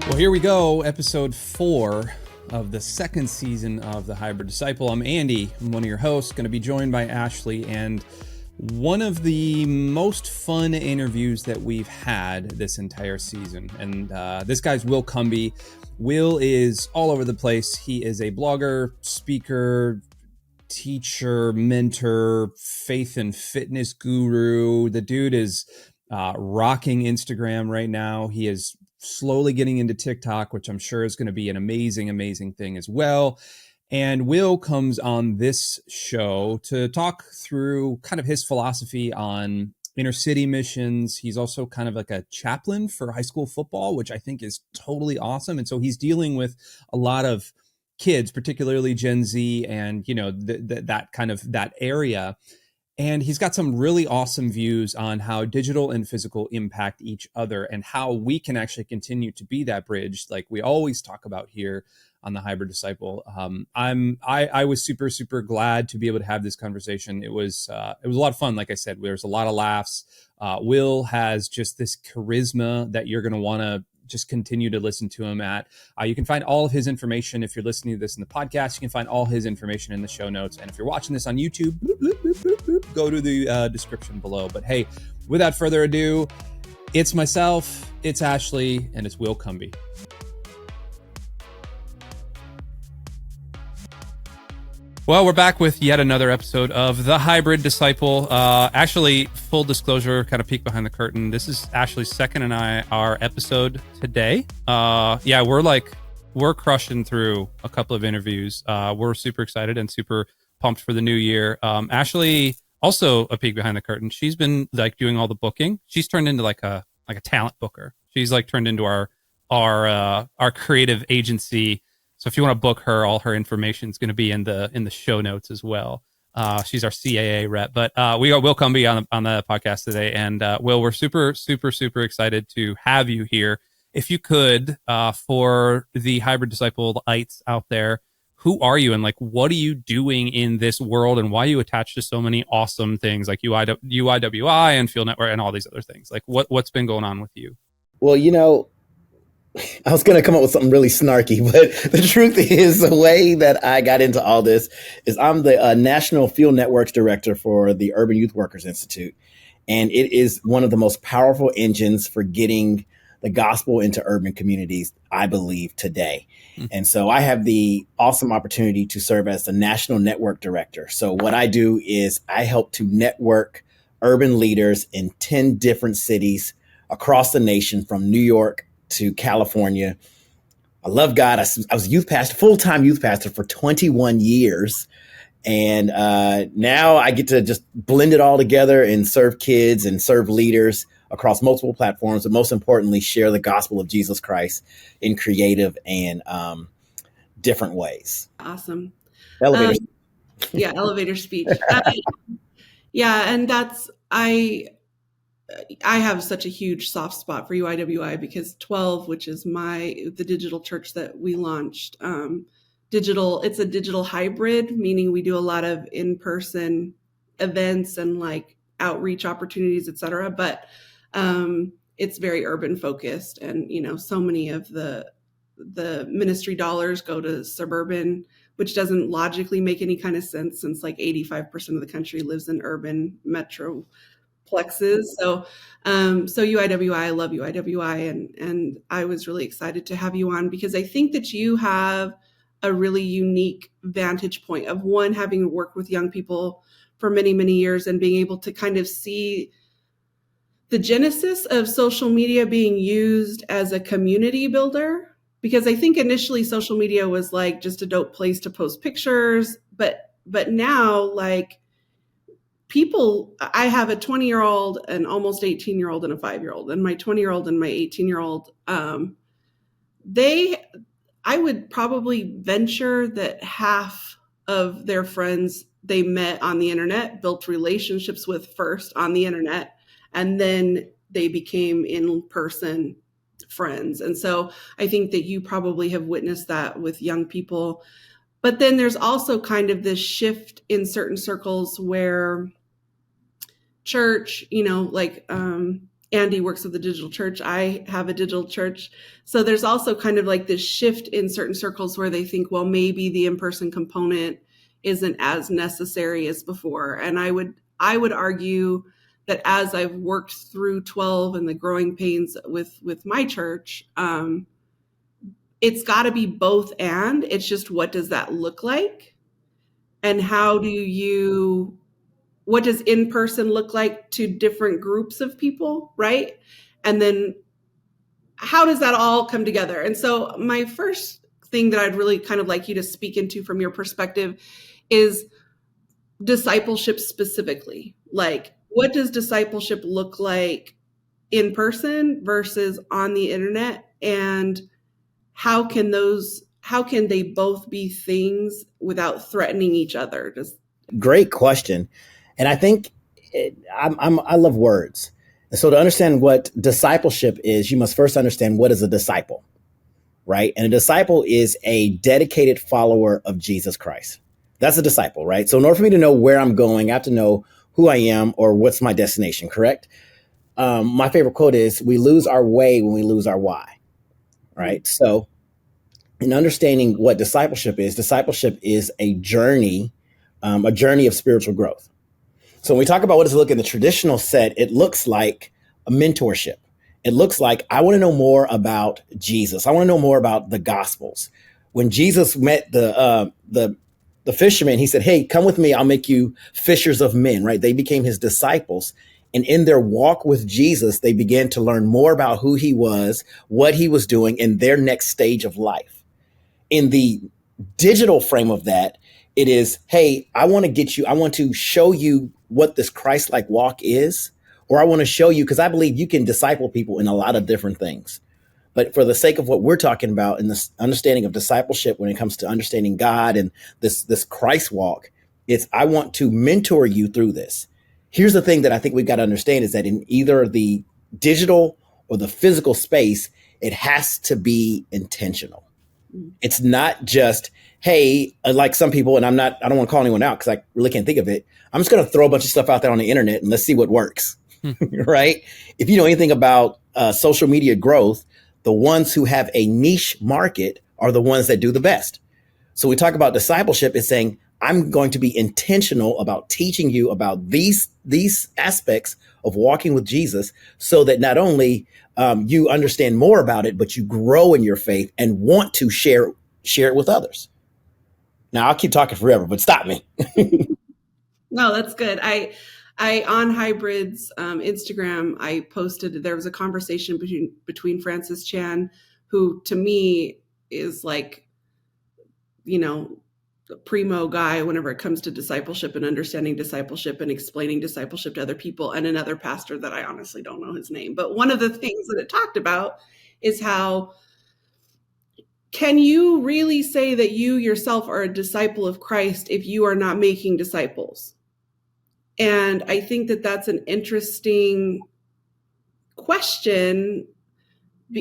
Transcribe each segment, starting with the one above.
Well, here we go, episode 4 of the second season of The Hybrid Disciple. I'm Andy, I'm one of your hosts, going to be joined by Ashley, and one of the most fun interviews that we've had this entire season. And this guy's Will Cumby. Will is all over the place. He is a blogger, speaker, teacher, mentor, faith and fitness guru. The dude is rocking Instagram right now. He is slowly getting into TikTok, which I'm sure is going to be an amazing, amazing thing as well. And Will comes on this show to talk through kind of his philosophy on inner city missions. He's also kind of like a chaplain for high school football, which I think is totally awesome. And so he's dealing with a lot of kids, particularly Gen Z and, you know, that kind of that area. And he's got some really awesome views on how digital and physical impact each other and how we can actually continue to be that bridge like we always talk about here on the Hybrid Disciple. I was super, super glad to be able to have this conversation. It was a lot of fun. Like I said, there's a lot of laughs. Will has just this charisma that you're going to want to just continue to listen to him at. You can find all of his information if you're listening to this in the podcast. You can find all his information in the show notes. And if you're watching this on YouTube, bloop, bloop, bloop, bloop, bloop, go to the description below. But hey, without further ado, it's myself, it's Ashley, and it's Will Cumby. Well, we're back with yet another episode of The Hybrid Disciple. Actually, full disclosure, kind of peek behind the curtain. This is Ashley's second and our episode today. We're crushing through a couple of interviews. We're super excited and super pumped for the new year. Ashley, also a peek behind the curtain. She's been like doing all the booking. She's turned into like a talent booker. She's like turned into our creative agency. So if you want to book her, all her information is going to be in the show notes as well. She's our CAA rep, but we got Will Cumby on the podcast today. And Will, we're super, super, super excited to have you here. If you could, for the Hybrid Disciple-ites out there, who are you and like what are you doing in this world and why are you attached to so many awesome things like UIWI and Field Network and all these other things? Like what's been going on with you? Well, you know, I was going to come up with something really snarky, but the truth is the way that I got into all this is I'm the National Field Networks Director for the Urban Youth Workers Institute. And it is one of the most powerful engines for getting the gospel into urban communities, I believe, today. And so I have the awesome opportunity to serve as the National Network Director. So what I do is I help to network urban leaders in 10 different cities across the nation from New York to California. I love God. I was youth pastor, full-time youth pastor for 21 years. And now I get to just blend it all together and serve kids and serve leaders across multiple platforms, but most importantly, share the gospel of Jesus Christ in creative and different ways. Awesome. Elevator. Elevator speech. And that's, I have such a huge soft spot for UIWI because 12, which is the digital church that we launched, it's a digital hybrid, meaning we do a lot of in-person events and like outreach opportunities, et cetera. But it's very urban focused. And, you know, so many of the ministry dollars go to suburban, which doesn't logically make any kind of sense since like 85% of the country lives in urban metro plexes. So UIWI, I love UIWI. And I was really excited to have you on because I think that you have a really unique vantage point of one, having worked with young people for many, many years and being able to kind of see the genesis of social media being used as a community builder. Because I think initially social media was like just a dope place to post pictures, but now like people, I have a 20-year-old, an almost 18-year-old, and a 5-year-old, and my 20-year-old and my 18-year-old, I would probably venture that half of their friends they met on the internet, built relationships with first on the internet, and then they became in-person friends. And so I think that you probably have witnessed that with young people. But then there's also kind of this shift in certain circles where church, you know, like Andy works with the digital church. I have a digital church. So there's also kind of like this shift in certain circles where they think, well, maybe the in-person component isn't as necessary as before. And I would argue that as I've worked through 12 and the growing pains with my church, it's got to be both. And it's just, what does that look like? And what does in-person look like to different groups of people, right? And then how does that all come together? And so my first thing that I'd really kind of like you to speak into from your perspective is discipleship specifically. Like, what does discipleship look like in person versus on the internet? And how can they both be things without threatening each other? Great question. And I think I love words. And so to understand what discipleship is, you must first understand what is a disciple, right? And a disciple is a dedicated follower of Jesus Christ. That's a disciple, right? So in order for me to know where I'm going, I have to know who I am or what's my destination, correct? My favorite quote is, we lose our way when we lose our why, right? So in understanding what discipleship is a journey of spiritual growth. So when we talk about what does it look in the traditional set, it looks like a mentorship. It looks like, I want to know more about Jesus. I want to know more about the Gospels. When Jesus met the fisherman, he said, hey, come with me. I'll make you fishers of men, right? They became his disciples. And in their walk with Jesus, they began to learn more about who he was, what he was doing, and their next stage of life. In the digital frame of that, it is, hey, I want to show you what this Christ-like walk is, or I want to show you, because I believe you can disciple people in a lot of different things. But for the sake of what we're talking about in this understanding of discipleship, when it comes to understanding God and this Christ walk, it's, I want to mentor you through this. Here's the thing that I think we've got to understand is that in either the digital or the physical space, it has to be intentional. It's not just, hey, like some people, and I don't want to call anyone out because I really can't think of it. I'm just going to throw a bunch of stuff out there on the internet and let's see what works, right? If you know anything about social media growth, the ones who have a niche market are the ones that do the best. So we talk about discipleship is saying, I'm going to be intentional about teaching you about these aspects of walking with Jesus so that not only you understand more about it, but you grow in your faith and want to share it with others. Now, I'll keep talking forever, but stop me. No, that's good. I on Hybrid's Instagram, I posted, there was a conversation between Francis Chan, who to me is like, the primo guy whenever it comes to discipleship and understanding discipleship and explaining discipleship to other people, and another pastor that I honestly don't know his name. But one of the things that it talked about is how, can you really say that you yourself are a disciple of Christ if you are not making disciples? And I think that that's an interesting question,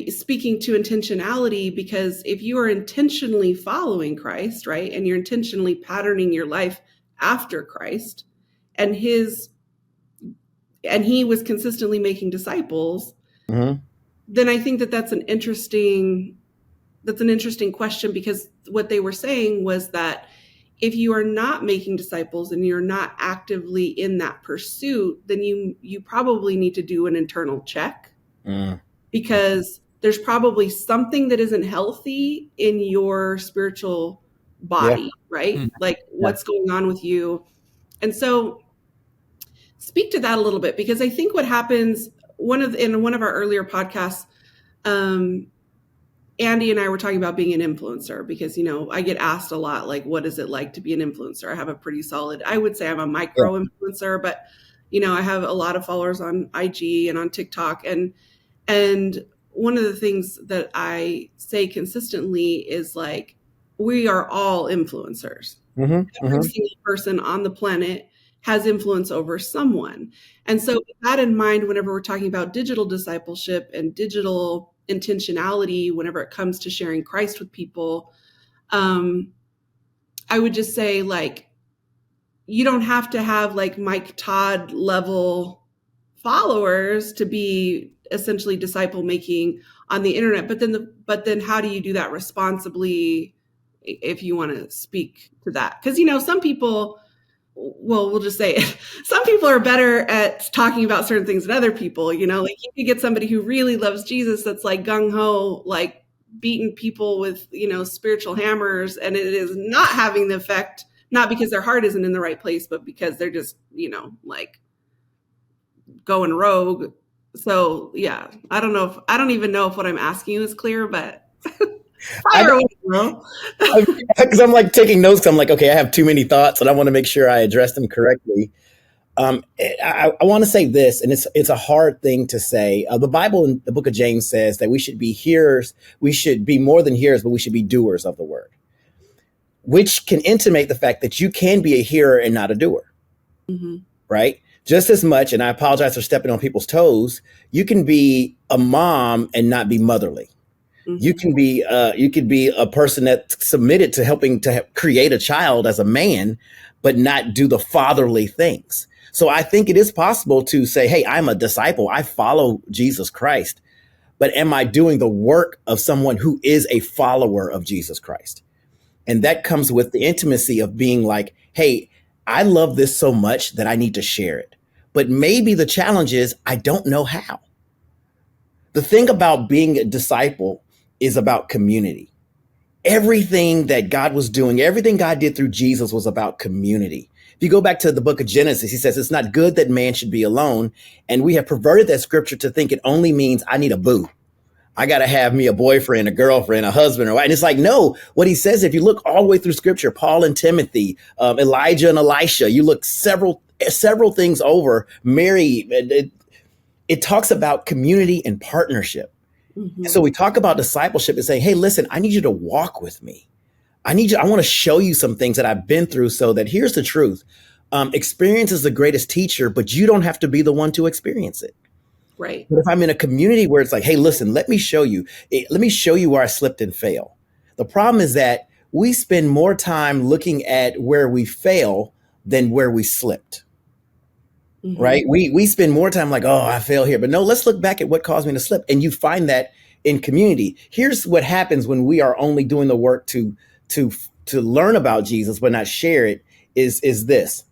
speaking to intentionality, because if you are intentionally following Christ, right, and you're intentionally patterning your life after Christ, and he was consistently making disciples, then I think that that's an interesting question, because what they were saying was that if you are not making disciples and you're not actively in that pursuit, then you probably need to do an internal check, because there's probably something that isn't healthy in your spiritual body, right? Like what's going on with you. And so speak to that a little bit, because I think what happens, in one of our earlier podcasts, Andy and I were talking about being an influencer, because, I get asked a lot, like, what is it like to be an influencer? I have a pretty solid, I would say I'm a micro influencer, but, I have a lot of followers on IG and on TikTok. And one of the things that I say consistently is like, we are all influencers. Every single person on the planet has influence over someone. And so with that in mind, whenever we're talking about digital discipleship and digital intentionality, whenever it comes to sharing Christ with people, I would just say, like, you don't have to have like Mike Todd level followers to be essentially disciple making on the internet. But then how do you do that responsibly, if you want to speak to that? Because, some people, well, we'll just say it. Some people are better at talking about certain things than other people, like you could get somebody who really loves Jesus that's like gung-ho, like beating people with, spiritual hammers, and it is not having the effect, not because their heart isn't in the right place, but because they're just, like going rogue. So yeah, I don't even know if what I'm asking you is clear, but fire away, bro. Because I'm like taking notes. I'm like, okay, I have too many thoughts, and I want to make sure I address them correctly. I want to say this, and it's a hard thing to say. The Bible in the book of James says that we should be hearers. We should be more than hearers, but we should be doers of the word, which can intimate the fact that you can be a hearer and not a doer, right? Just as much, and I apologize for stepping on people's toes, you can be a mom and not be motherly. You can be a person that's submitted to helping to create a child as a man, but not do the fatherly things. So I think it is possible to say, hey, I'm a disciple. I follow Jesus Christ. But am I doing the work of someone who is a follower of Jesus Christ? And that comes with the intimacy of being like, hey, I love this so much that I need to share it. But maybe the challenge is I don't know how. The thing about being a disciple is about community. Everything that God was doing, everything God did through Jesus was about community. If you go back to the book of Genesis, he says, it's not good that man should be alone. And we have perverted that scripture to think it only means I need a boo. I got to have me a boyfriend, a girlfriend, a husband, or and it's like, no, what he says, if you look all the way through scripture, Paul and Timothy, Elijah and Elisha, you look several things over, Mary, it talks about community and partnership. And so we talk about discipleship and saying, hey, listen, I need you to walk with me. I want to show you some things that I've been through so that here's the truth. Experience is the greatest teacher, but you don't have to be the one to experience it. Right. But if I'm in a community where it's like, hey, listen, let me show you where I slipped and fail. The problem is that we spend more time looking at where we fail than where we slipped. Right. We spend more time like, oh, I fail here. But no, let's look back at what caused me to slip. And you find that in community. Here's what happens when we are only doing the work to learn about Jesus, but not share it is this.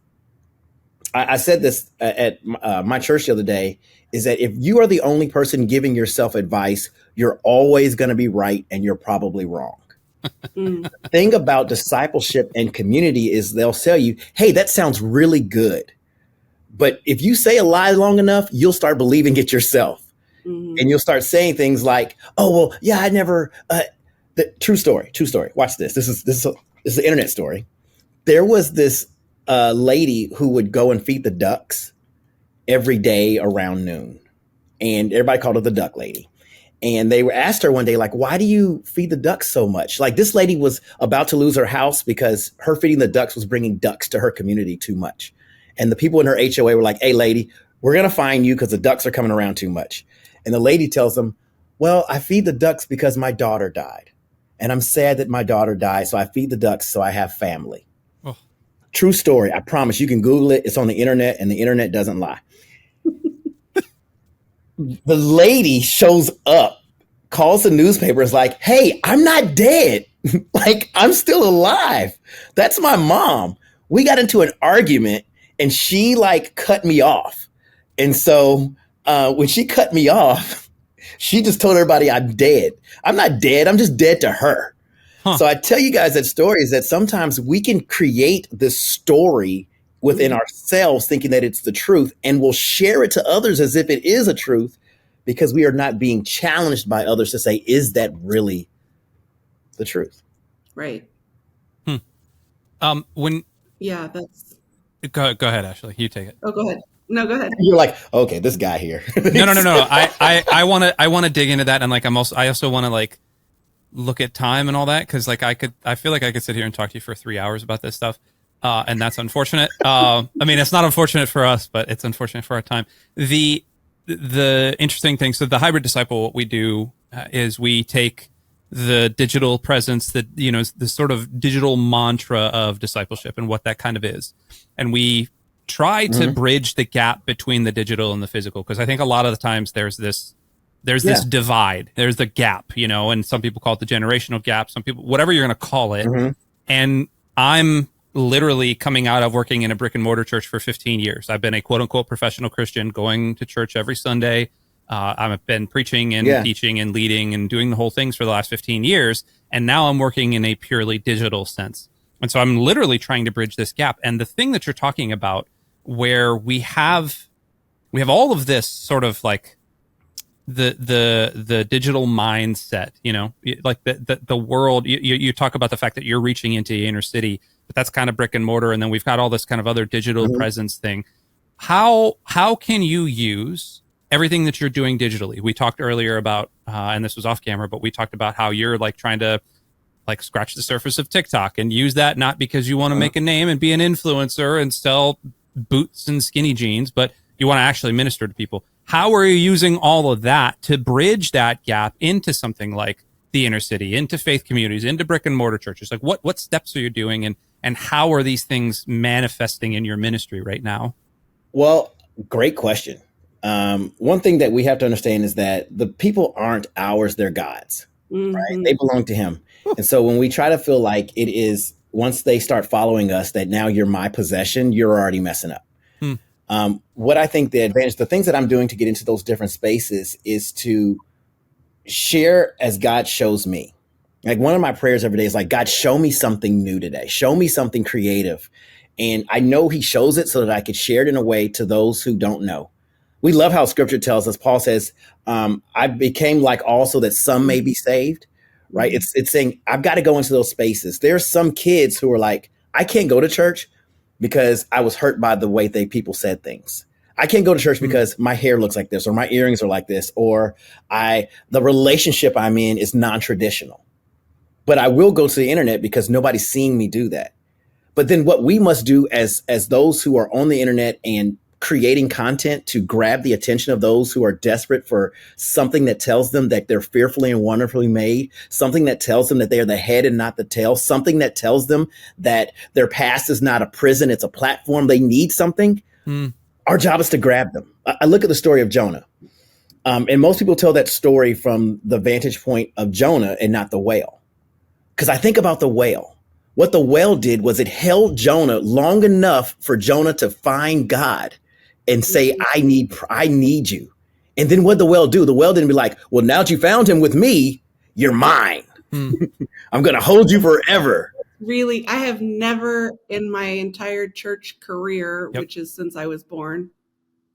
I said this at my church the other day, is that if you are the only person giving yourself advice, you're always going to be right and you're probably wrong. The thing about discipleship and community is they'll tell you, hey, that sounds really good. But if you say a lie long enough, you'll start believing it yourself. And you'll start saying things like, oh, well, yeah, I never. True story. Watch this. This is an internet story. There was this lady who would go and feed the ducks every day around noon. And everybody called her the duck lady. And they asked her one day, like, why do you feed the ducks so much? Like, this lady was about to lose her house because her feeding the ducks was bringing ducks to her community too much. And the people in her HOA were like, hey, lady, we're going to fine you because the ducks are coming around too much. And the lady tells them, well, I feed the ducks because my daughter died. And I'm sad that my daughter died. So I feed the ducks so I have family. Oh. True story. I promise you can Google it. It's on the internet and the internet doesn't lie. The lady shows up, calls the newspaper, is like, hey, I'm not dead. Like, I'm still alive. That's my mom. We got into an argument. And she like cut me off. And so when she cut me off, she just told everybody I'm dead. I'm not dead. I'm just dead to her. So I tell you guys that story is that sometimes we can create this story within ourselves thinking that it's the truth, and we'll share it to others as if it is a truth because we are not being challenged by others to say, is that really the truth? Right. Yeah, that's. Go ahead, Ashley. You take it. Oh, go ahead. No, go ahead. You're like, okay, this guy here. No. I want to dig into that, and like I also want to like look at time and all that, because like I feel like I could sit here and talk to you for 3 hours about this stuff, and that's unfortunate. I mean, it's not unfortunate for us, but it's unfortunate for our time. The interesting thing, so the hybrid disciple, what we do is we take the digital presence, that, you know, the sort of digital mantra of discipleship and what that kind of is, and we try to bridge the gap between the digital and the physical, because I think a lot of the times there's this divide, there's the gap, and some people call it the generational gap, some people, whatever you're going to call it. And I'm literally coming out of working in a brick and mortar church for 15 years. I've been a quote unquote professional Christian, going to church every Sunday. I've been preaching and teaching and leading and doing the whole things for the last 15 years. And now I'm working in a purely digital sense. And so I'm literally trying to bridge this gap. And the thing that you're talking about, where we have all of this sort of like the digital mindset, like the world, you talk about the fact that you're reaching into the inner city, but that's kind of brick and mortar. And then we've got all this kind of other digital presence thing. How can you use everything that you're doing digitally? We talked earlier about, and this was off camera, but we talked about how you're like trying to like scratch the surface of TikTok and use that, not because you want to make a name and be an influencer and sell boots and skinny jeans, but you want to actually minister to people. How are you using all of that to bridge that gap into something like the inner city, into faith communities, into brick and mortar churches? Like what steps are you doing, and how are these things manifesting in your ministry right now? Well, great question. One thing that we have to understand is that the people aren't ours, they're God's, right? They belong to him. And so when we try to feel like it is, once they start following us, that now you're my possession, you're already messing up. What I think the things that I'm doing to get into those different spaces is to share as God shows me. Like one of my prayers every day is like, God, show me something new today. Show me something creative. And I know he shows it so that I could share it in a way to those who don't know. We love how scripture tells us, Paul says, I became like all so that some may be saved, right? It's saying, I've got to go into those spaces. There's some kids who are like, I can't go to church because I was hurt by the way people said things. I can't go to church because my hair looks like this, or my earrings are like this, or the relationship I'm in is non-traditional. But I will go to the internet because nobody's seeing me do that. But then what we must do as those who are on the internet and creating content to grab the attention of those who are desperate for something that tells them that they're fearfully and wonderfully made, something that tells them that they're the head and not the tail, something that tells them that their past is not a prison, it's a platform. They need something. Our job is to grab them. I look at the story of Jonah. And most people tell that story from the vantage point of Jonah and not the whale. Because I think about the whale. What the whale did was it held Jonah long enough for Jonah to find God and say, I need you. And then what'd the whale do? The whale didn't be like, well, now that you found him with me, you're mine. I'm going to hold you forever. Really, I have never in my entire church career, which is since I was born,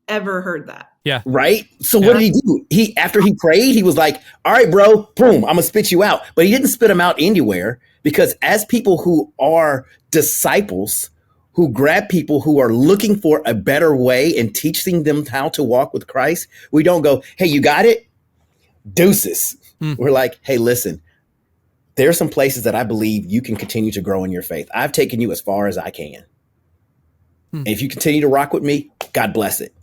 ever heard that. Yeah. Right. So what did he do? After he prayed, he was like, all right, bro, boom, I'm gonna spit you out. But he didn't spit him out anywhere, because as people who are disciples, who grab people who are looking for a better way and teaching them how to walk with Christ, we don't go, hey, you got it? Deuces. We're like, hey, listen, there are some places that I believe you can continue to grow in your faith. I've taken you as far as I can. And if you continue to rock with me, God bless it.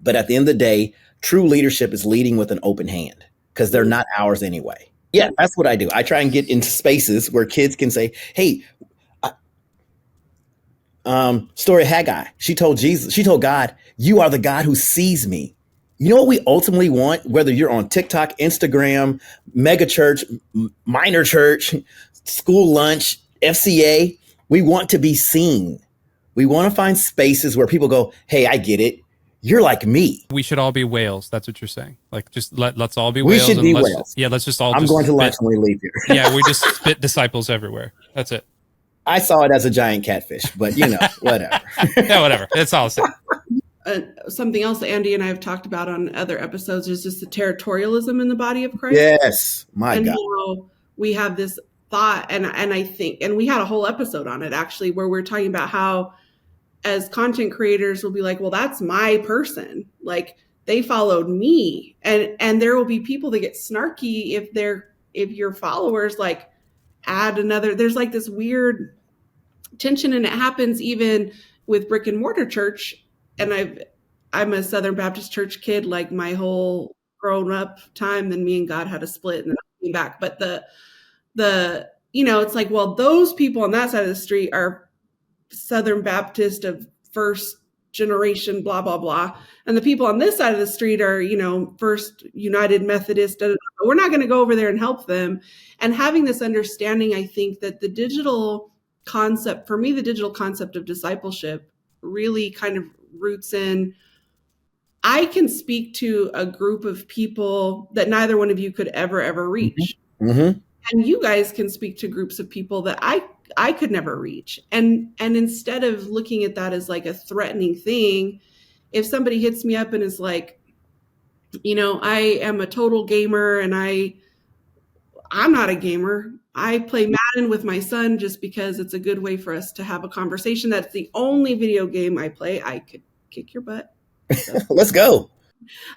But at the end of the day, true leadership is leading with an open hand, because they're not ours anyway. Yeah, that's what I do. I try and get into spaces where kids can say, hey, story of Haggai. She told God, you are the God who sees me. You know what we ultimately want, whether you're on TikTok, Instagram, mega church, minor church, school lunch, FCA, we want to be seen. We want to find spaces where people go, hey, I get it. You're like me. We should all be whales. That's what you're saying. Like, just let's all be whales. We should be whales. Yeah, let's just all. I'm going to lunch when we leave here. Yeah, we just spit disciples everywhere. That's it. I saw it as a giant catfish, but whatever. Yeah, whatever. It's all the same. Something else that Andy and I have talked about on other episodes is just the territorialism in the body of Christ. Yes, my and God. How we have this thought, and I think, and we had a whole episode on it actually, where we're talking about how, as content creators, we'll be like, well, that's my person. Like, they followed me, and there will be people that get snarky if your followers like add another. There's like this weird tension, and it happens even with brick and mortar church. And I'm a Southern Baptist church kid, like my whole grown up time. Then me and God had a split, and then I came back. But the it's like, well, those people on that side of the street are Southern Baptist of first generation, blah, blah, blah. And the people on this side of the street are, First United Methodist. Da, da, da. We're not going to go over there and help them. And having this understanding, I think that the digital concept of discipleship really kind of roots in, I can speak to a group of people that neither one of you could ever reach. Mm-hmm. And you guys can speak to groups of people that I could never reach. And instead of looking at that as like a threatening thing, if somebody hits me up and is like, I am a total gamer and I'm not a gamer. I play Madden with my son just because it's a good way for us to have a conversation. That's the only video game I play. I could kick your butt. Let's go.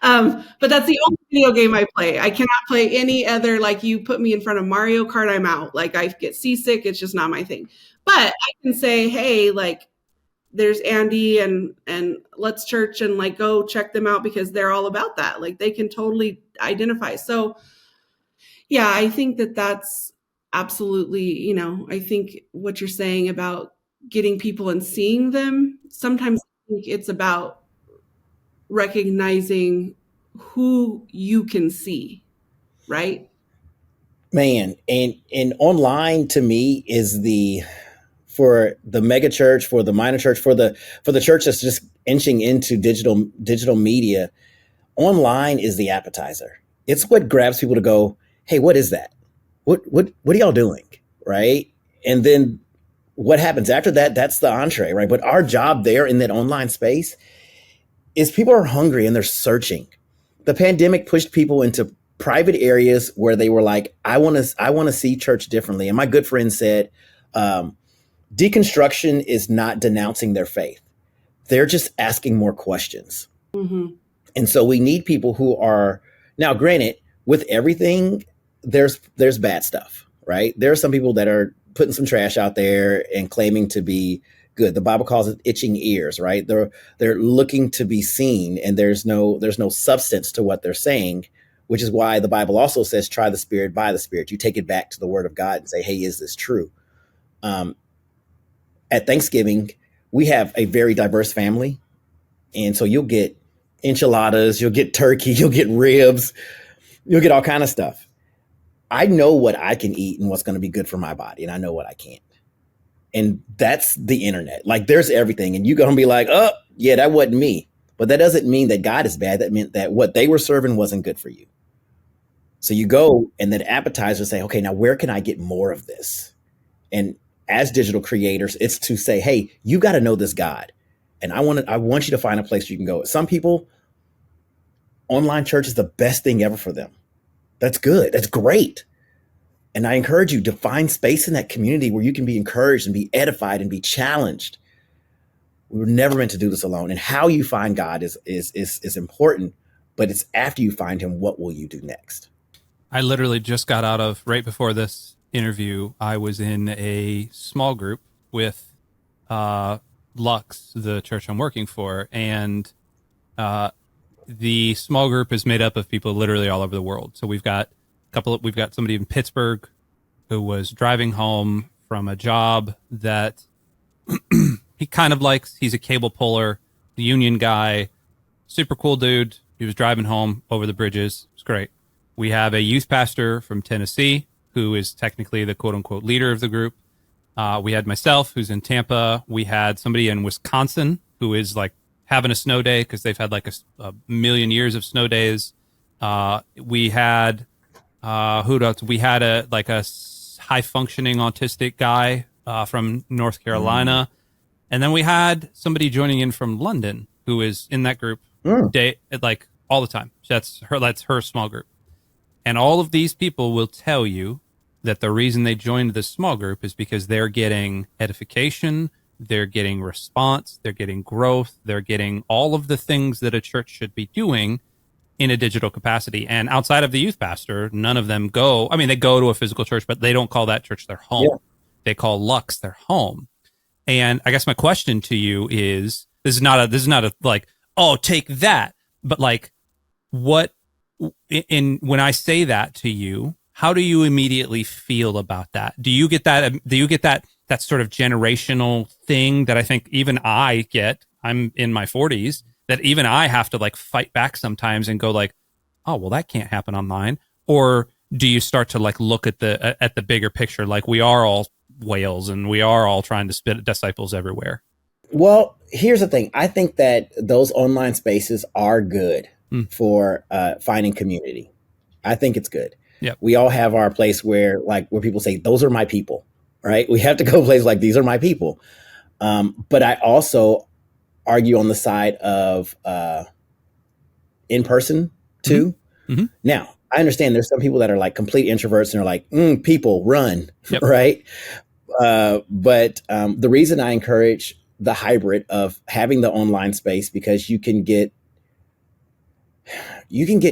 But that's the only video game I play. I cannot play any other, like you put me in front of Mario Kart, I'm out. Like I get seasick. It's just not my thing. But I can say, hey, like there's Andy and Let's Church and like go check them out because they're all about that. Like they can totally identify. So yeah, I think that that's absolutely, I think what you're saying about getting people and seeing them, sometimes I think it's about recognizing who you can see, right? Man, and online to me is for the mega church, for the minor church, for the church that's just inching into digital media, online is the appetizer. It's what grabs people to go, hey, what is that? What are y'all doing? Right? And then what happens after that? That's the entree, right? But our job there in that online space is people are hungry and they're searching. The pandemic pushed people into private areas where they were like, I want to see church differently. And my good friend said, deconstruction is not denouncing their faith. They're just asking more questions. Mm-hmm. And so we need people who are, now granted, with everything, there's bad stuff, right? There are some people that are putting some trash out there and claiming to be good. The Bible calls it itching ears, right? They're looking to be seen, and there's no substance to what they're saying, which is why the Bible also says, try the spirit by the spirit. You take it back to the word of God and say, hey, is this true? At Thanksgiving, we have a very diverse family. And so you'll get enchiladas, you'll get turkey, you'll get ribs, you'll get all kind of stuff. I know what I can eat and what's going to be good for my body, and I know what I can't. And that's the internet. Like there's everything. And you're going to be like, oh, yeah, that wasn't me. But that doesn't mean that God is bad. That meant that what they were serving wasn't good for you. So you go and then appetizer say, okay, now where can I get more of this? And as digital creators, it's to say, hey, you got to know this God. And I want you to find a place you can go. Some people, online church is the best thing ever for them. That's good. That's great. And I encourage you to find space in that community where you can be encouraged and be edified and be challenged. We were never meant to do this alone. And how you find God is important, but it's after you find him, what will you do next? I literally just got out of, right before this interview, I was in a small group with Lux, the church I'm working for, and the small group is made up of people literally all over the world. So we've got somebody in Pittsburgh who was driving home from a job that he kind of likes. He's a cable puller, the union guy, super cool dude. He was driving home over the bridges. It's great. We have a youth pastor from Tennessee who is technically the quote unquote leader of the group. We had myself, who's in Tampa. We had somebody in Wisconsin who is like having a snow day because they've had like a million years of snow days. We had who else? We had a high functioning autistic guy from North Carolina, and then we had somebody joining in from London who is in that group like all the time. That's her small group, and all of these people will tell you that the reason they joined this small group is because they're getting edification, they're getting response, they're getting growth, they're getting all of the things that a church should be doing in a digital capacity. And outside of the youth pastor, none of them go. I mean, they go to a physical church, but they don't call that church their home. Yeah. They call Lux their home. And I guess my question to you is, this is not a like, oh, take that. But like, what, when I say that to you, how do you immediately feel about that? Do you get that that sort of generational thing that I think even I get. I'm in my 40s, that even I have to like fight back sometimes and go like, oh, well, that can't happen online. Or do you start to like look at the bigger picture, like we are all whales and we are all trying to spit disciples everywhere? Well, here's the thing. I think that those online spaces are good for finding community. I think it's good. Yep. We all have our place where people say, those are my people, right? We have to go places like, these are my people. But I also argue on the side of in person too. Mm-hmm. Now, I understand there's some people that are like complete introverts and are like, people run, yep. right? But the reason I encourage the hybrid of having the online space, because you can get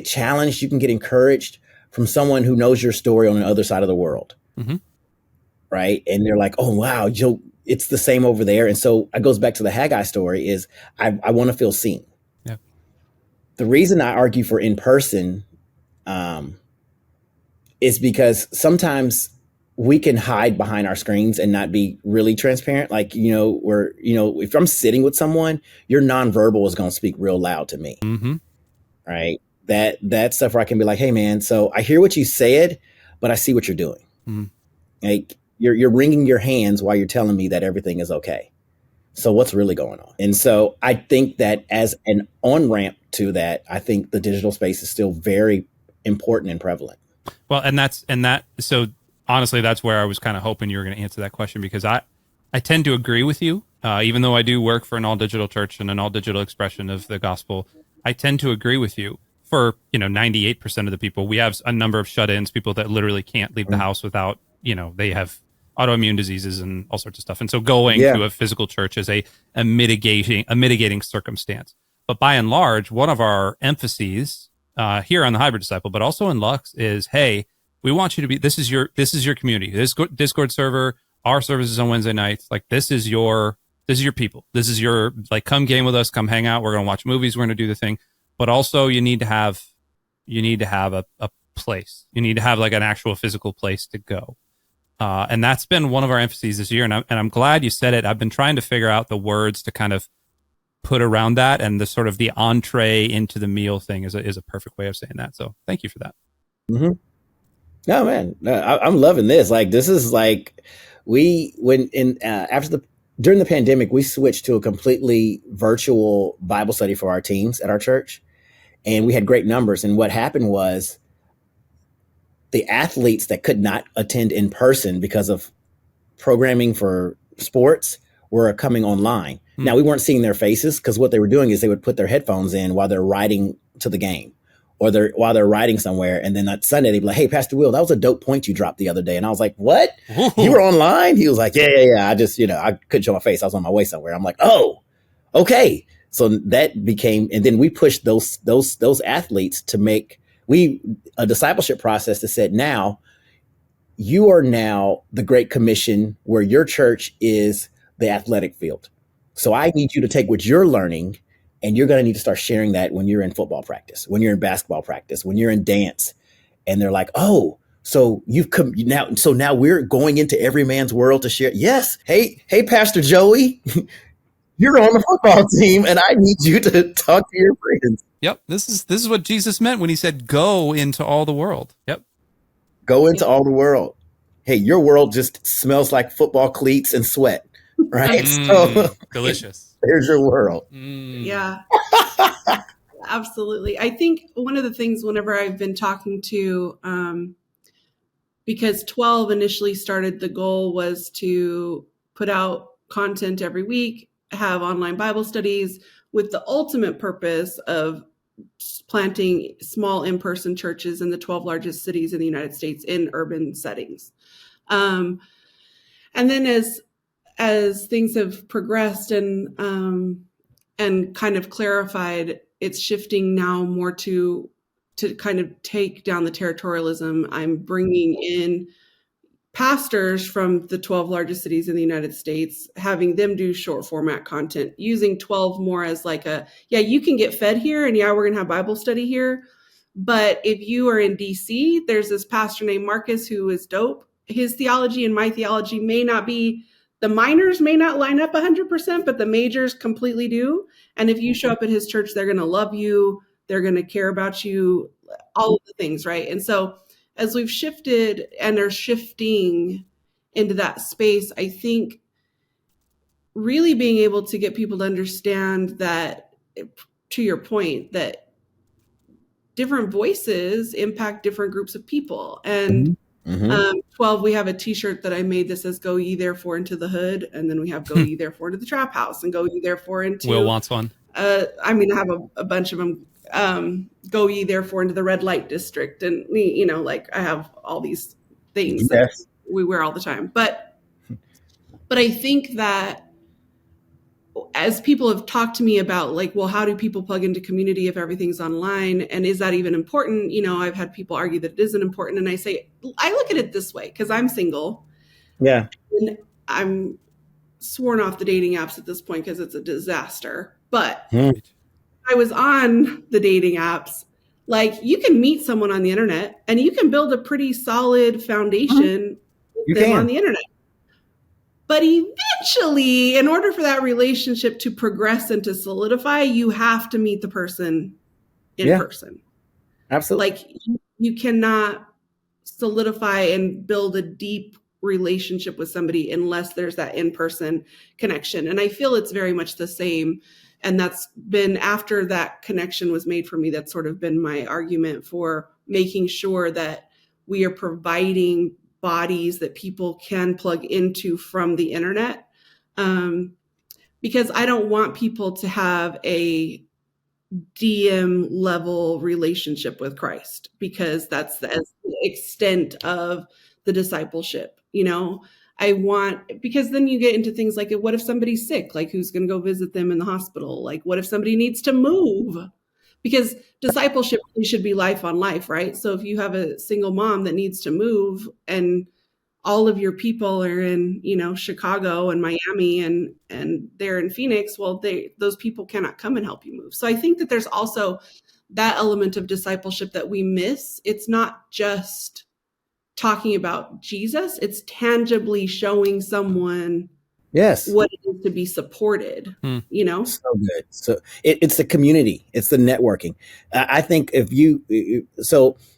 challenged, you can get encouraged from someone who knows your story on the other side of the world. Mm-hmm. Right. And they're like, oh, wow, Joe, it's the same over there. And so it goes back to the Haggai story is I want to feel seen. Yeah. The reason I argue for in person is because sometimes we can hide behind our screens and not be really transparent. Like, if I'm sitting with someone, your nonverbal is going to speak real loud to me. Mm-hmm. Right. That stuff where I can be like, hey, man, so I hear what you said, but I see what you're doing. Mm-hmm. Like you're wringing your hands while you're telling me that everything is okay. So what's really going on? And so I think that as an on-ramp to that, I think the digital space is still very important and prevalent. Well, so honestly, that's where I was kind of hoping you were going to answer that question, because I tend to agree with you. Even though I do work for an all digital church and an all digital expression of the gospel, I tend to agree with you. For 98% of the people, we have a number of shut-ins, people that literally can't leave the house without, they have autoimmune diseases and all sorts of stuff. And so going to a physical church is a mitigating circumstance. But by and large, one of our emphases here on the Hybrid Disciple, but also in Lux, is, hey, we want you to be, this is your community. This Discord server, our services on Wednesday nights, like this is your people. This is your, like, come game with us, come hang out. We're going to watch movies. We're going to do the thing. But also you need to have a place. You need to have like an actual physical place to go. And that's been one of our emphases this year. And I'm glad you said it. I've been trying to figure out the words to kind of put around that, and the sort of the entree into the meal thing is a perfect way of saying that. So thank you for that. Mm-hmm. No, man, I'm loving this. Like, this is like during the pandemic, we switched to a completely virtual Bible study for our teams at our church. And we had great numbers. And what happened was the athletes that could not attend in person because of programming for sports were coming online. Now, we weren't seeing their faces, because what they were doing is they would put their headphones in while they're riding to the game, or while they're riding somewhere. And then that Sunday, they'd be like, hey, Pastor Will, that was a dope point you dropped the other day. And I was like, what? Ooh. You were online? He was like, yeah. I just, I couldn't show my face. I was on my way somewhere. I'm like, oh, okay. So that became, and then we pushed those athletes to make a discipleship process that said, now you are now the Great Commission, where your church is the athletic field. So I need you to take what you're learning, and you're going to need to start sharing that when you're in football practice, when you're in basketball practice, when you're in dance. And they're like, oh, so you've come now. So now we're going into every man's world to share. Yes. Hey, Pastor Joey, you're on the football team, and I need you to talk to your friends. Yep. This is what Jesus meant when he said, go into all the world. Yep. Go into all the world. Hey, your world just smells like football cleats and sweat, right? So delicious. There's your world. Yeah, absolutely. I think one of the things, whenever I've been talking to, because 12 initially started, the goal was to put out content every week, have online Bible studies, with the ultimate purpose of planting small in-person churches in the 12 largest cities in the United States in urban settings. And then as things have progressed and kind of clarified, it's shifting now more to kind of take down the territorialism. I'm bringing in pastors from the 12 largest cities in the United States, having them do short format content, using 12 more as like you can get fed here, and we're going to have Bible study here. But if you are in DC, there's this pastor named Marcus who is dope. His theology and my theology may not be The minors may not line up 100%, but the majors completely do. And if you show up at his church, they're going to love you. They're going to care about you, all of the things, right? And so as we've shifted and are shifting into that space, I think really being able to get people to understand that, to your point, that different voices impact different groups of people. And 12, we have a t-shirt that I made that says, "Go ye therefore into the hood." And then we have "Go ye therefore into the trap house," and "Go ye therefore into," Will wants one. I have a bunch of them. "Go ye therefore into the red light district." And like I have all these things that we wear all the time. But I think that as people have talked to me about, like, well, how do people plug into community if everything's online? And is that even important? I've had people argue that it isn't important. And I say, I look at it this way, because I'm single. Yeah. And I'm sworn off the dating apps at this point because it's a disaster. But I was on the dating apps. Like, you can meet someone on the internet and you can build a pretty solid foundation with them on the internet. But eventually, in order for that relationship to progress and to solidify, you have to meet the person in person. Absolutely. Like, you cannot solidify and build a deep relationship with somebody unless there's that in-person connection. And I feel it's very much the same. And that's been, after that connection was made for me, that's sort of been my argument for making sure that we are providing bodies that people can plug into from the internet. Because I don't want people to have a DM level relationship with Christ, because that's the extent of the discipleship. Because then you get into things like, what if somebody's sick? Like, who's going to go visit them in the hospital? Like, what if somebody needs to move? Because discipleship should be life on life, right? So if you have a single mom that needs to move and all of your people are in, Chicago and Miami and they're in Phoenix, well, those people cannot come and help you move. So I think that there's also that element of discipleship that we miss. It's not just talking about Jesus, it's tangibly showing someone what it is to be supported. So good. So it's the community, it's the networking. I think if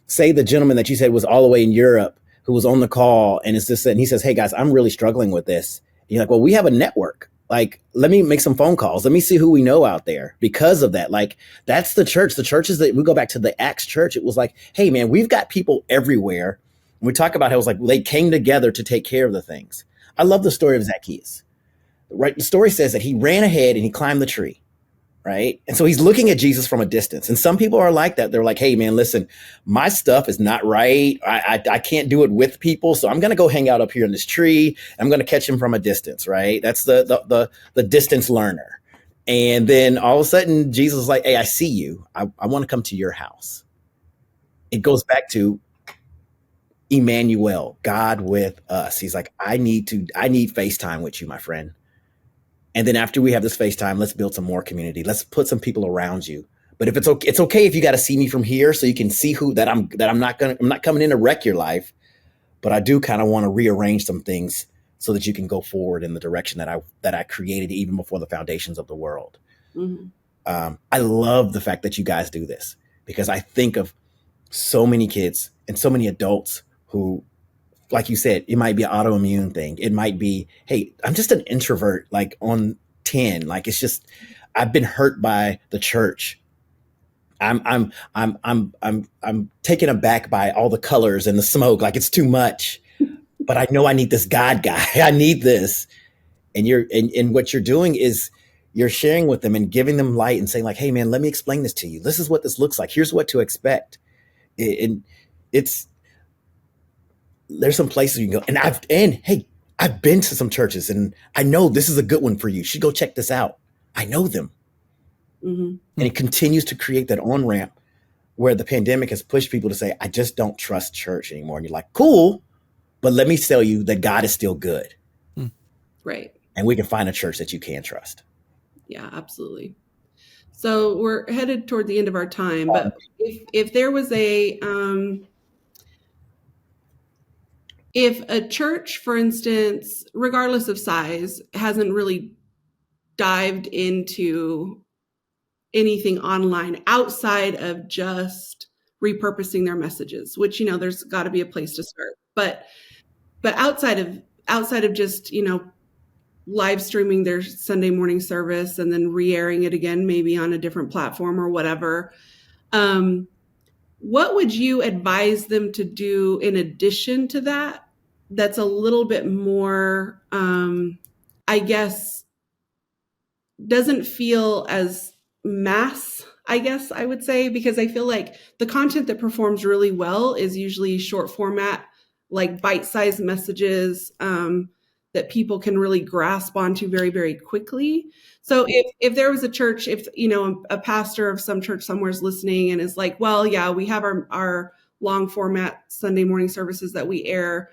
say the gentleman that you said was all the way in Europe, who was on the call, and and he says, "Hey guys, I'm really struggling with this." And you're like, "Well, we have a network. Like, let me make some phone calls. Let me see who we know out there." Because of that, like, that's the church. The churches that we go back to the Acts church, it was like, "Hey man, we've got people everywhere." And we talk about how it was like they came together to take care of the things. I love the story of Zacchaeus. Right? The story says that he ran ahead and he climbed the tree. Right. And so he's looking at Jesus from a distance. And some people are like that. They're like, "Hey, man, listen, my stuff is not right. I can't do it with people. So I'm going to go hang out up here in this tree. I'm going to catch him from a distance." Right. That's the distance learner. And then all of a sudden, Jesus is like, "Hey, I see you. I want to come to your house." It goes back to Emmanuel, God with us. He's like, I need FaceTime with you, my friend. And then after we have this FaceTime, let's build some more community. Let's put some people around you. But if it's okay if you got to see me from here, so you can see I'm not coming in to wreck your life, but I do kind of want to rearrange some things so that you can go forward in the direction that I created even before the foundations of the world. I love the fact that you guys do this, because I think of so many kids and so many adults who, like you said, it might be an autoimmune thing. It might be, "Hey, I'm just an introvert, like on 10. Like, it's just, I've been hurt by the church. I'm taken aback by all the colors and the smoke. Like, it's too much, but I know I need this God guy. I need this." And what you're doing is you're sharing with them and giving them light and saying, like, "Hey man, let me explain this to you. This is what this looks like. Here's what to expect." And there's some places you can go. I've been to some churches and I know this is a good one for you. You should go check this out. I know them. And it continues to create that on-ramp where the pandemic has pushed people to say, "I just don't trust church anymore." And you're like, "Cool, but let me tell you that God is still good." Right. And we can find a church that you can trust. Yeah, absolutely. So we're headed toward the end of our time, but if there was if a church, for instance, regardless of size, hasn't really dived into anything online outside of just repurposing their messages, which, there's got to be a place to start. But outside of just, live streaming their Sunday morning service and then re-airing it again, maybe on a different platform or whatever, what would you advise them to do in addition to that? That's a little bit more, I guess, doesn't feel as mass, I guess I would say, because I feel like the content that performs really well is usually short format, like bite-sized messages that people can really grasp onto very, very quickly. So if there was a church, if, a pastor of some church somewhere is listening and is like, well, yeah, we have our long format Sunday morning services that we air.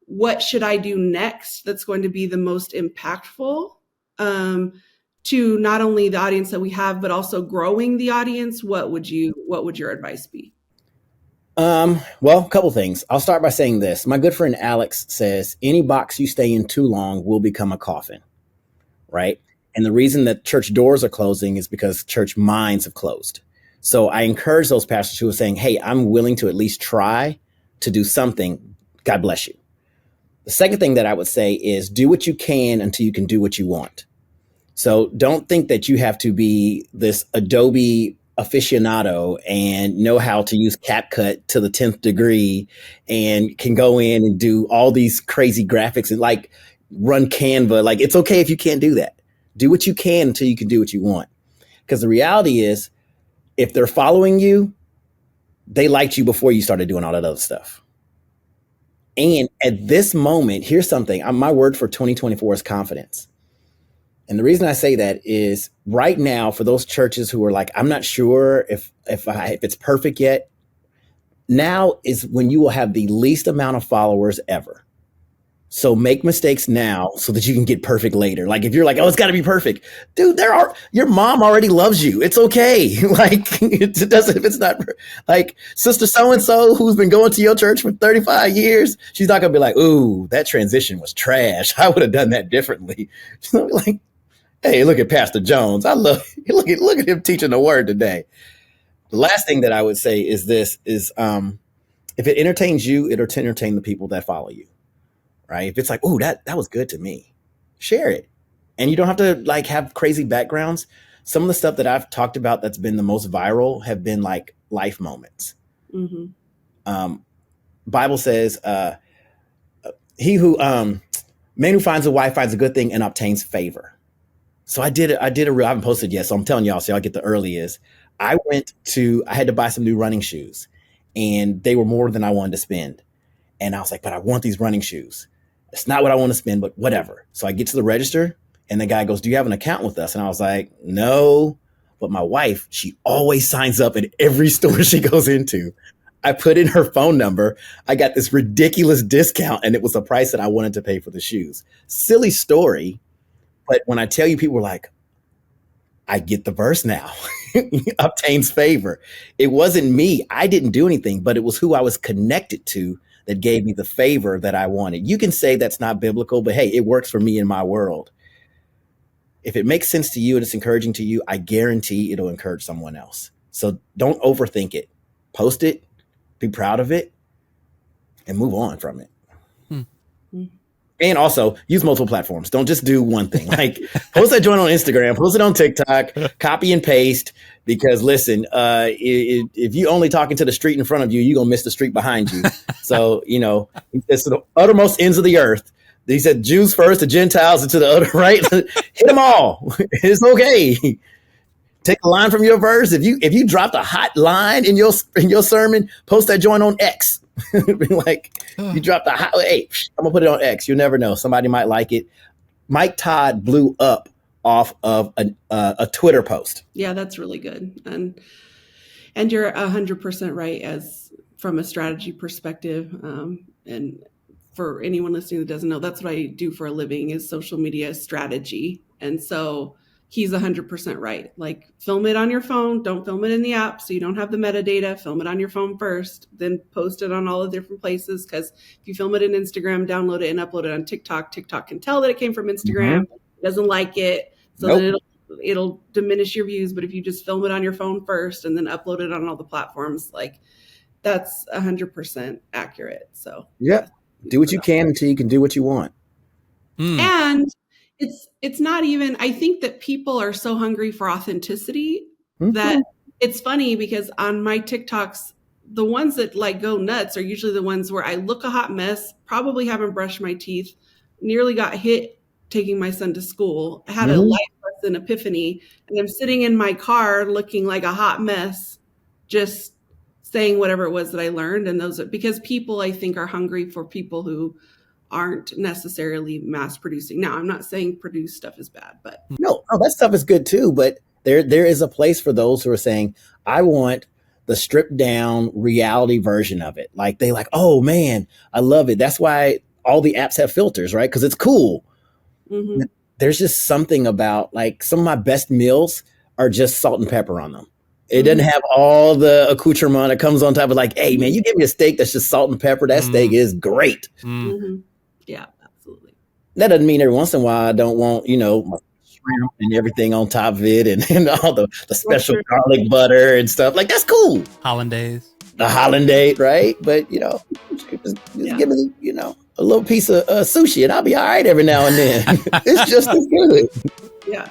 What should I do next that's going to be the most impactful to not only the audience that we have, but also growing the audience? What would your advice be? Well, a couple things. I'll start by saying this. My good friend Alex says, any box you stay in too long will become a coffin, right? And the reason that church doors are closing is because church minds have closed. So I encourage those pastors who are saying, hey, I'm willing to at least try to do something. God bless you. The second thing that I would say is do what you can until you can do what you want. So don't think that you have to be this Adobe aficionado and know how to use CapCut to the 10th degree and can go in and do all these crazy graphics and like run Canva. Like, it's okay if you can't do that. Do what you can until you can do what you want. Because the reality is, if they're following you, they liked you before you started doing all that other stuff. And at this moment, here's something. My word for 2024 is confidence. And the reason I say that is right now, for those churches who are like, I'm not sure if it's perfect yet, now is when you will have the least amount of followers ever. So make mistakes now so that you can get perfect later. Like if you're like, oh, it's got to be perfect, dude. Your mom already loves you. It's okay. Like it doesn't. If it's not like Sister so and so who's been going to your church for 35 years, she's not gonna be like, ooh, that transition was trash. I would have done that differently. She's gonna be like, hey, look at Pastor Jones. I love look at him teaching the word today. The last thing that I would say is this: is if it entertains you, it'll entertain the people that follow you. Right? If it's like, oh, that was good to me, share it. And you don't have to like have crazy backgrounds. Some of the stuff that I've talked about that's been the most viral have been like life moments. Mm-hmm. Bible says, man who finds a wife finds a good thing and obtains favor. So I haven't posted yet, so I'm telling y'all, so y'all get the early is. I had to buy some new running shoes and they were more than I wanted to spend. And I was like, but I want these running shoes. It's not what I want to spend, but whatever. So I get to the register and the guy goes, do you have an account with us? And I was like, no, but my wife, she always signs up at every store she goes into. I put in her phone number. I got this ridiculous discount and it was the price that I wanted to pay for the shoes. Silly story. But when I tell you, people were like, I get the verse now. Obtains favor. It wasn't me. I didn't do anything, but it was who I was connected to that gave me the favor that I wanted. You can say that's not biblical, but hey, it works for me in my world. If it makes sense to you and it's encouraging to you, I guarantee it'll encourage someone else. So don't overthink it. Post it, be proud of it, and move on from it. And also use multiple platforms. Don't just do one thing. Like post that joint on Instagram, post it on TikTok, copy and paste. Because listen, if you only talking to the street in front of you, you're going to miss the street behind you. So, it's the uttermost ends of the earth. He said Jews first, the Gentiles, and to the other, right? Hit them all. It's okay. Take a line from your verse. If you dropped a hot line in your sermon, post that joint on X. Like you dropped a hot, hey, I'm gonna put it on X. You'll never know. Somebody might like it. Mike Todd blew up off of a Twitter post. Yeah, that's really good. And you're 100% right as from a strategy perspective. And for anyone listening that doesn't know, that's what I do for a living is social media strategy. And so he's 100% right. Like, film it on your phone. Don't film it in the app so you don't have the metadata. Film it on your phone first, then post it on all the different places. Because if you film it in Instagram, download it and upload it on TikTok, TikTok can tell that it came from Instagram. It doesn't like it. So then it'll diminish your views. But if you just film it on your phone first and then upload it on all the platforms, like, that's 100% accurate. So do what you can until you can do what you want. And it's not even, I think that people are so hungry for authenticity that it's funny, because on my TikToks, the ones that like go nuts are usually the ones where I look a hot mess, probably haven't brushed my teeth, nearly got hit taking my son to school, had a life lesson epiphany, and I'm sitting in my car looking like a hot mess, just saying whatever it was that I learned. And those, because people, I think, are hungry for people who aren't necessarily mass producing. Now, I'm not saying produced stuff is bad, but no, that stuff is good too. But there is a place for those who are saying, I want the stripped down reality version of it. Like, they like, oh man, I love it. That's why all the apps have filters, right? Because it's cool. There's just something about, like, some of my best meals are just salt and pepper on them. It doesn't have all the accoutrement that comes on top of, like, hey man, you give me a steak that's just salt and pepper. That steak is great. Yeah, absolutely. That doesn't mean every once in a while I don't want, shrimp and everything on top of it, and all the special garlic butter and stuff. Like, that's cool. Hollandaise. The hollandaise, right? But, just give me, a little piece of sushi and I'll be all right every now and then. It's just as good. Yeah.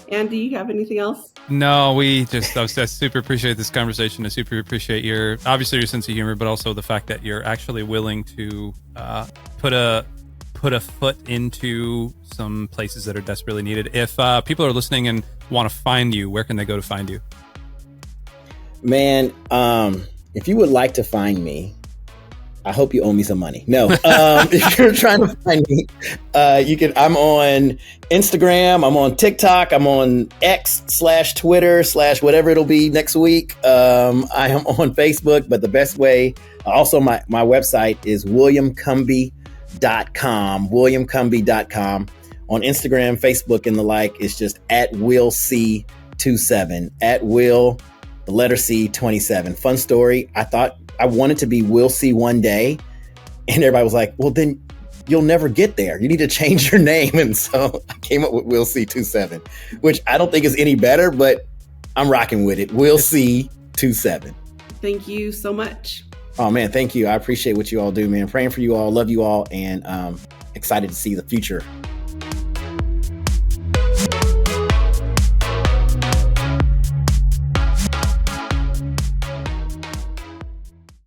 Andy, you have anything else? No, I super appreciate this conversation. I super appreciate your sense of humor, but also the fact that you're actually willing to put a foot into some places that are desperately needed. If people are listening and want to find you, where can they go to find you? Man, if you would like to find me, I hope you owe me some money. No, if you're trying to find me, you can. I'm on Instagram. I'm on TikTok. I'm on X/Twitter/ whatever it'll be next week. I am on Facebook, but the best way, also my website is williamcumby.com. williamcumby.com. On Instagram, Facebook, and the like, it's just @willc27. @will, the letter C, 27. Fun story. I thought I wanted to be Will C one day, and everybody was like, well, then you'll never get there. You need to change your name. And so I came up with Will C 27, which I don't think is any better, but I'm rocking with it. Will C 27. Thank you so much. Oh man, thank you. I appreciate what you all do, man. Praying for you all, love you all, and excited to see the future